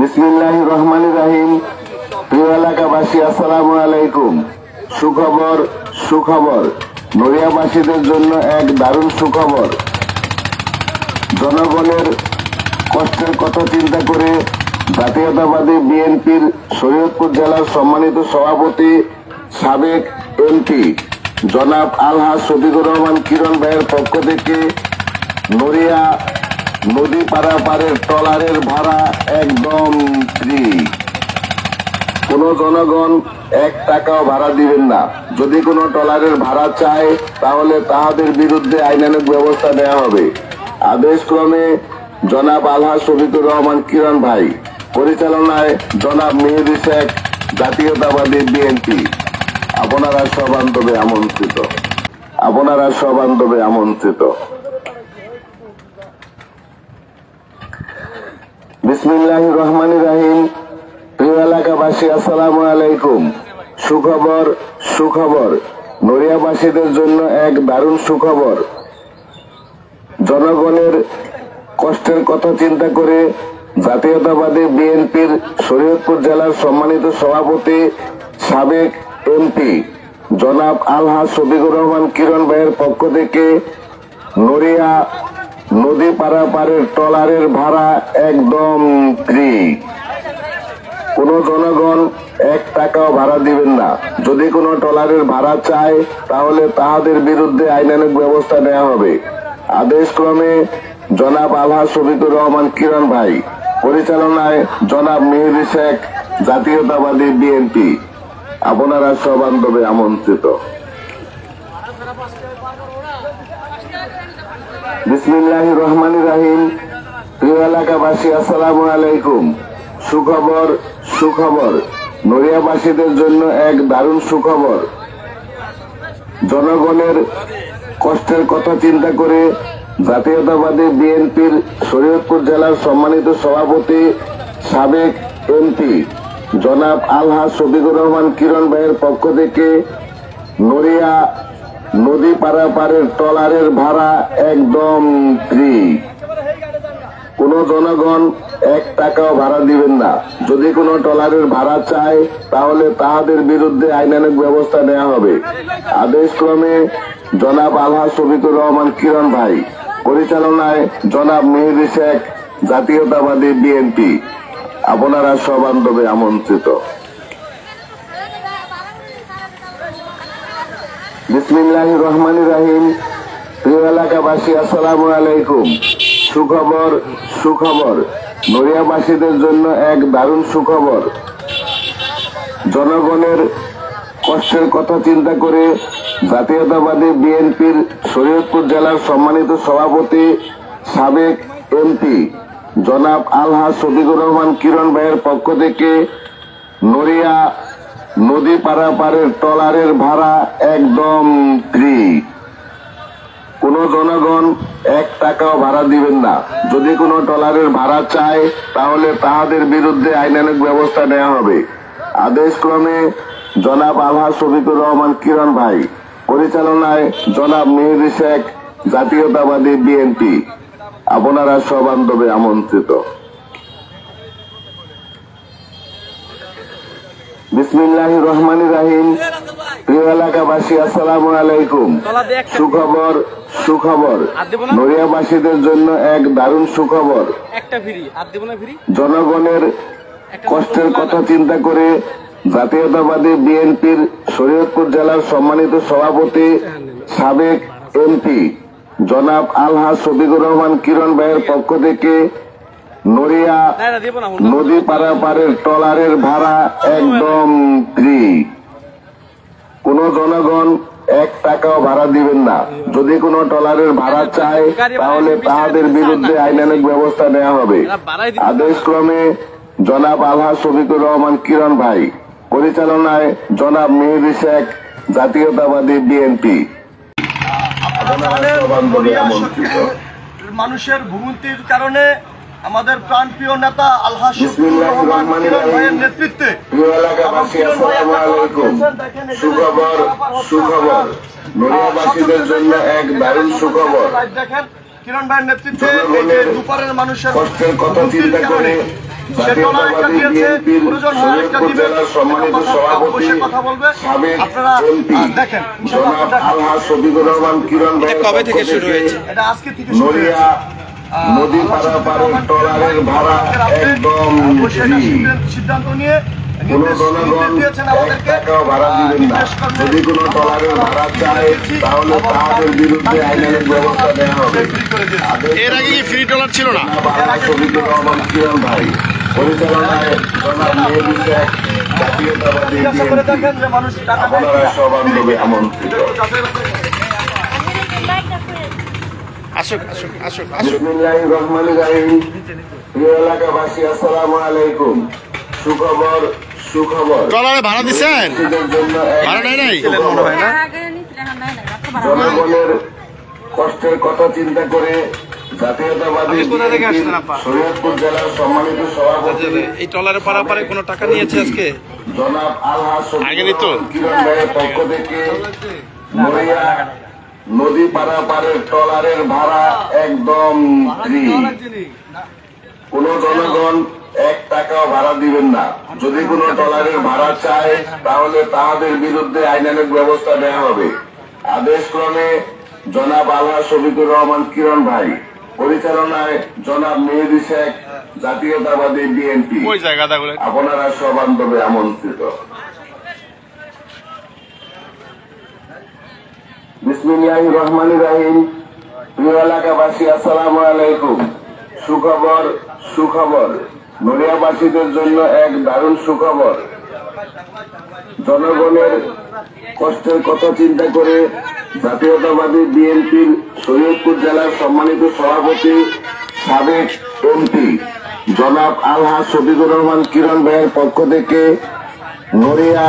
বিসমিল্লাহির রহমানির রহিম। প্রিয় এলাকাবাসী, আসসালামু আলাইকুম। সুখবর, সুখবর। নড়িয়াবাসীদের জন্য এক দারুণ সুখবর। জনগণের কষ্টের কথা চিন্তা করে জাতীয়তাবাদী বিএনপির শরীয়তপুর জেলার সম্মানিত সভাপতি, সাবেক এমপি জনাব আলহাজ শফিকুর রহমান কিরণ ভাইয়ের পক্ষ থেকে নড়িয়া নদী পারাপারের ট্রলারের ভাড়া একদম ফ্রি। কোন জনগণ 1 টাকাও ভাড়া দিবেন না। যদি কোনো ট্রলারের ভাড়া চায় তাহলে তাহাদের বিরুদ্ধে আইনানুগ ব্যবস্থা নেওয়া হবে। আদেশক্রমে জনাব আলহাজ শফিকুর রহমান কিরণ ভাই, পরিচালনায় জনাব মেহেদী শেখ, জাতীয়তাবাদী বিএনপি। আপনারা সবান্ধবে আমন্ত্রিত, আপনারা সবান্ধবে আমন্ত্রিত। বিসমিল্লাহির রহমানির রহিম। প্রিয় এলাকাবাসী, আসসালামু আলাইকুম। সুখবর, সুখবর। নড়িয়াবাসীদের জন্য এক দারুণ সুখবর। জনগণের কষ্টের কথা চিন্তা করে জাতীয়তাবাদী বিএনপির শরীয়তপুর জেলার সম্মানিত সভাপতি, সাবেক এমপি জনাব আলহাজ শফিকুর রহমান কিরণ ভাইয়ের পক্ষ থেকে নড়িয়া নদী পারাপারের ট্রলারের ভাড়া একদম ফ্রি। কোন জনগণ 1 টাকাও ভাড়া দিবেন না। যদি কোনো ট্রলারের ভাড়া চায় তাহলে তাহাদের বিরুদ্ধে আইনানুগ ব্যবস্থা নেওয়া হবে। আদেশক্রমে জনাব আলহাজ শফিকুর রহমান কিরণ ভাই, পরিচালনায় জনাব মেহেদী শেখ, জাতীয়তাবাদী বিএনপি। আপনারা সবান্ধবে আমন্ত্রিত। বিসমিল্লাহির রহমানির রহিম। প্রিয় এলাকাবাসী, আসসালামু আলাইকুম। সুখবর, সুখবর। নড়িয়াবাসীদের জন্য এক দারুণ সুখবর। জনগণের কষ্টের কথা চিন্তা করে জাতীয়তাবাদী বিএনপির শরীয়তপুর জেলার সম্মানিত সভাপতি, সাবেক এমপি জনাব আলহাজ শফিকুর রহমান কিরণ ভাইয়ের পক্ষ থেকে নড়িয়া নদী পারাপারের ট্রলারের ভাড়া একদম ফ্রি। কোন জনগণ 1 টাকাও ভাড়া দিবেন না। যদি কোনো ট্রলারের ভাড়া চায় তাহলে তাহাদের বিরুদ্ধে আইনানুগ ব্যবস্থা নেওয়া হবে। আদেশক্রমে জনাব আলহাজ শফিকুর রহমান কিরণ ভাই, পরিচালনায় জনাব মেহেদী শেখ, জাতীয়তাবাদী বিএনপি। আপনারা সবান্ধবে আমন্ত্রিত। বিসমিল্লাহির রহমানির রহিম। প্রিয় এলাকাবাসী, আসসালামু আলাইকুম। সুখবর, সুখবর। নড়িয়াবাসীদের জন্য এক দারুণ সুখবর। জনগণের কষ্টের কথা চিন্তা করে জাতীয়তাবাদী বিএনপির শরীয়তপুর জেলার সম্মানিত সভাপতি, সাবেক এমপি জনাব আলহাজ শফিকুর রহমান কিরণ ভাইয়ের পক্ষ থেকে নড়িয়া নদী পারাপারের ট্রলারের ভাড়া একদম ফ্রি। কোন জনগণ 1 টাকাও ভাড়া দিবেন না। যদি কোনো ট্রলারের ভাড়া চায় তাহলে তাহাদের বিরুদ্ধে আইনানুগ ব্যবস্থা নেওয়া হবে। আদেশক্রমে জনাব আলহাজ শফিকুর রহমান কিরণ ভাই, পরিচালনায় জনাব মেহেদী শেখ, জাতীয়তাবাদী বিএনপি। আপনারা সবান্ধবে আমন্ত্রিত। বিসমিল্লাহির রহমানির রহিম। প্রিয় এলাকাবাসী, আসসালামু আলাইকুম। সুখবর, সুখবর। নড়িয়াবাসীদের জন্য এক দারুণ সুখবর। জনগণের কষ্টের কথা চিন্তা করে জাতীয়তাবাদী বিএনপির শরীয়তপুর জেলার সম্মানিত সভাপতি, সাবেক এমপি জনাব আলহাজ শফিকুর রহমান কিরণ ভাইয়ের পক্ষ থেকে নড়িয়া নদী পারাপারের ট্রলারের ভাড়া একদম ফ্রি। কোন জনগণ 1 টাকাও ভাড়া দিবেন না। যদি কোনো ট্রলারের ভাড়া চায় তাহলে তাহাদের বিরুদ্ধে আইনানুগ ব্যবস্থা নেওয়া হবে। আদেশক্রমে জনাব আলহাজ শফিকুর রহমান কিরণ ভাই, পরিচালনায় জনাব মেহেদী শেখ, জাতীয়তাবাদী বিএনপি। মানুষের ভোগান্তির কারণে আমাদের প্রাণপ্রিয় নেতা আলহাজ শফিকুর রহমান কিরণ ভাইয়ের নেতৃত্বে সুখবর, সুখবর। নড়িয়াবাসীদের জন্য এক দারুণ সুখবর। দেখেন কিরণ ভাইয়ের নেতৃত্বে দুপারের মানুষের কষ্টের কথা চিন্তা করে সে ট্রলার একটা জাতীয়তাবাদী দিয়েছে, বিএনপির প্রয়োজন হয় একটা শরীয়তপুর দিবে। জেলার সম্মানিত সভাপতি বসে কথা বলবে, সাবেক আপনারা এমপি দেখেন জনাব আলহাজ শফিকুর রহমান কিরণ ভাই কবে থেকে শুরু হয়েছে? এটা আজকে থেকে শুরু হয়েছে। নড়িয়া নদী পারাপারের ট্রলারের ভাড়া একদম বসে ফ্রি। সিদ্ধান্ত নিয়ে কোন জনগণ দিয়েছেন এক আমাদেরকে টাকাও ভাড়া দিবেন না। যদি কোনো ট্রলারের ভাড়া চায় তাহলে তাদের বিরুদ্ধে আইনানুগ ব্যবস্থা নেওয়া হবে। এর আগে কি ফ্রি ট্রলার ছিল না? আলহাজ শফিকুর রহমান কিরণ ভাই পরিচালনায় জনাব মেহেদী শেখ জাতীয়তাবাদী জিজ্ঞাসা করে বিএনপি দেখেন যে মানুষ টাকা দেয় আপনারা কিনা। সবান্ধবে আমন্ত্রিত। আসুক আসুক আসুক আসুক। বিসমিল্লাহির রহমানির রহিম। প্রিয় এলাকাবাসী, আসসালামু আলাইকুম। সুখবর সুখবর। ট্রলারে ভাড়া দিচ্ছেন? এদের জন্য এক ভাড়া নেয় নাই? সুখবর। জনগণের কষ্টের কথা চিন্তা করে জাতীয়তাবাদী বিএনপির শরীয়তপুর জেলার সম্মানিত সভাপতি এই ট্রলারে পারাপারে কোনো টাকা নিয়েছে আজকে? জনাব আলহাজ আগে নিত? কিরণ ভাইয়ের পক্ষ থেকে নড়িয়া নদী পারাপারের ট্রলারের ভাড়া একদম ফ্রি। কোন জনগণ এক টাকাও ভাড়া দিবেন না। যদি কোনো ট্রলারের ভাড়া চায় তাহলে তাদের বিরুদ্ধে আইনানুগ ব্যবস্থা নেওয়া হবে। আদেশক্রমে জনাব আলহাজ শফিকুর রহমান কিরণ ভাই পরিচালনায় জনাব মেহেদী শেখ জাতীয়তাবাদী বিএনপি ওই জায়গাগুলো আপনারা সবান্ধবে আমন্ত্রিত। বিসমিল্লাহির রহমানির রহিম। প্রিয় এলাকাবাসী, আসসালামু আলাইকুম। সুখবর সুখবর। নড়িয়াবাসীদের জন্য এক দারুণ সুখবর। জনগণের কষ্টের কথা চিন্তা করে জাতীয়তাবাদী বিএনপির শরীয়তপুর জেলার সম্মানিত সভাপতি সাবেক এমপি জনাব আলহাজ শফিকুর রহমান কিরণ ভাইয়ের পক্ষ থেকে নড়িয়া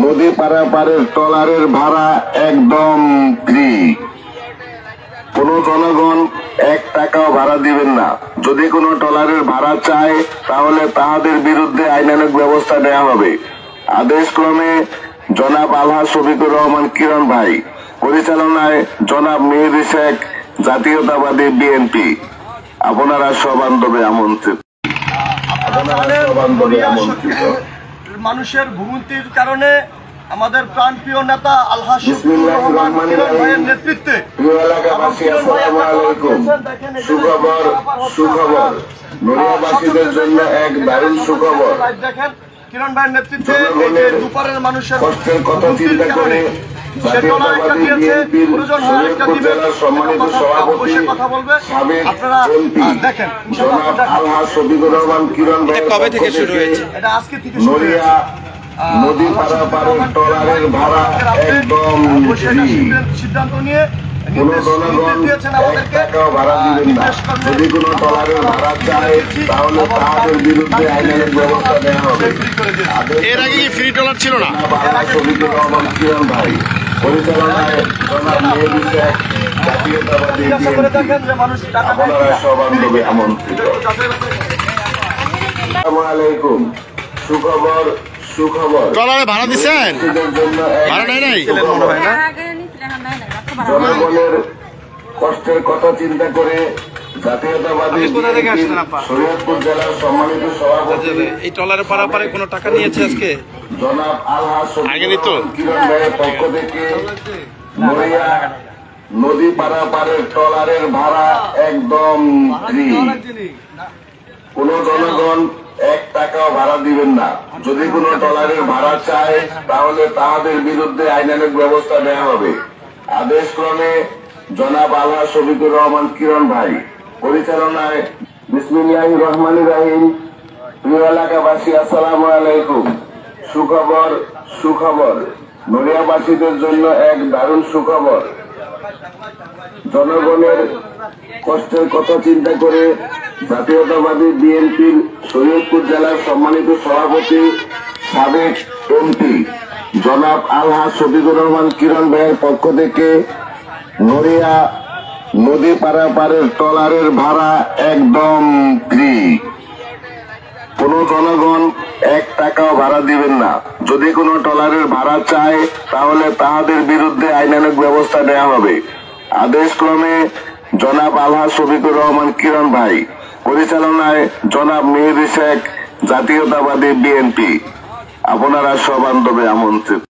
নদী পারাপারের ট্রলারের ভাড়া একদম ফ্রি। কোন জনগণ এক টাকাও ভাড়া দিবেন না। যদি কোনো ট্রলারের ভাড়া চায় তাহলে তাদের বিরুদ্ধে আইনানুগ ব্যবস্থা নেওয়া হবে। আদেশক্রমে জনাব আলহাজ শফিকুর রহমান কিরণ ভাই পরিচালনায় জনাব মেহেদী শেখ জাতীয়তাবাদী বিএনপি আপনারা সবান্ধবে আমন্ত্রিত। মানুষের ভূমির কারণে আমাদের প্রাণপ্রিয় নেতা আলহাজ শফিকুর রহমান কিরণ ভাইয়ের নেতৃত্বে প্রিয় এলাকাবাসী, আসসালামু আলাইকুম। সুখবর সুখবর। নড়িয়াবাসীদের জন্য এক দারুণ সুখবর। দেখেন কিরণ ভাইয়ের নেতৃত্বে এই যে জনগণের দুপারের মানুষের কষ্টের কথা চিন্তা করে সে ট্রলার একটা জাতীয়তাবাদী দিয়েছে, বিএনপির প্রয়োজন হয় একটা শরীয়তপুর দিবে। জেলার সম্মানিত সভাপতি বসে কথা বলবে, সাবেক আপনারা এমপি দেখেন জনাব আলহাজ শফিকুর রহমান কিরণ ভাইয়ের কবে থেকে পক্ষ শুরু হয়েছে? এটা আজকে থেকে শুরু হয়েছে। নড়িয়া নদী পারাপারের ট্রলারের ভাড়া একদম বসে ফ্রি। সিদ্ধান্ত নিয়ে কোন জনগণ দিয়েছেন এক আমাদেরকে। টাকাও ভাড়া দিবেন না। যদি কোনো ট্রলারের ভাড়া চায় তাহলে তাদের বিরুদ্ধে আইনানুগ ব্যবস্থা নেওয়া হবে। এর আগে কি ফ্রি ট্রলার ছিল না? আলহাজ শফিকুর রহমান কিরণ ভাই পরিচালনায় জনাব মেহেদী শেখ জাতীয়তাবাদী জিজ্ঞাসা করে বিএনপি দেখেন যে মানুষ টাকা দেয় আপনারা কিনা। সবান্ধবে আমন্ত্রিত। আসসালামু আলাইকুম। সুখবর সুখবর। ট্রলারে ভাড়া দিচ্ছেন? এদের জন্য এক ভাড়া নেয় নাই? সুখবর। জনগণের কষ্টের কথা চিন্তা করে জাতীয়তাবাদী বিএনপির শরীয়তপুর জেলার সম্মানিত সভাপতি এই ট্রলারে পারাপারে কোনো টাকা নিয়েছে আজকে? জনাব আলহাজ আগে নিত? কিরণ ভাইয়ের পক্ষ থেকে নড়িয়া নদী পারাপারের ট্রলারের ভাড়া একদম ফ্রি। কোন জনগণ এক টাকাও ভাড়া দিবেন না। যদি কোনো ট্রলারের ভাড়া চায় তাহলে তাদের বিরুদ্ধে আইনানুগ ব্যবস্থা নেওয়া হবে। আদেশক্রমে জনাব আলহাজ শফিকুর রহমান কিরণ ভাই পরিচালনায় বিসমিল্লাহির রহমানির রহিম। প্রিয় এলাকাবাসী, আসসালামু আলাইকুম। সুখবর সুখবর। নড়িয়াবাসীদের জন্য এক দারুণ সুখবর। জনগণের কষ্টের কথা চিন্তা করে জাতীয়তাবাদী বিএনপির শরীয়তপুর জেলার সম্মানিত সভাপতি সাবেক এমপি জনাব আলহাজ শফিকুর রহমান কিরণ ভাইয়ের পক্ষ থেকে নড়িয়া নদী পারাপারের ট্রলারের ভাড়া একদম ফ্রি। কোন জনগণ এক টাকাও ভাড়া দিবেন না। যদি কোনো ট্রলারের ভাড়া চায় তাহলে তাদের বিরুদ্ধে আইনানুগ ব্যবস্থা নেওয়া হবে। আদেশক্রমে জনাব আলহাজ শফিকুর রহমান কিরণ ভাই পরিচালনায় জনাব মেহেদী শেখ, জাতীয়তাবাদী বিএনপি। আপনারা সবান্ধবে আমন্ত্রিত।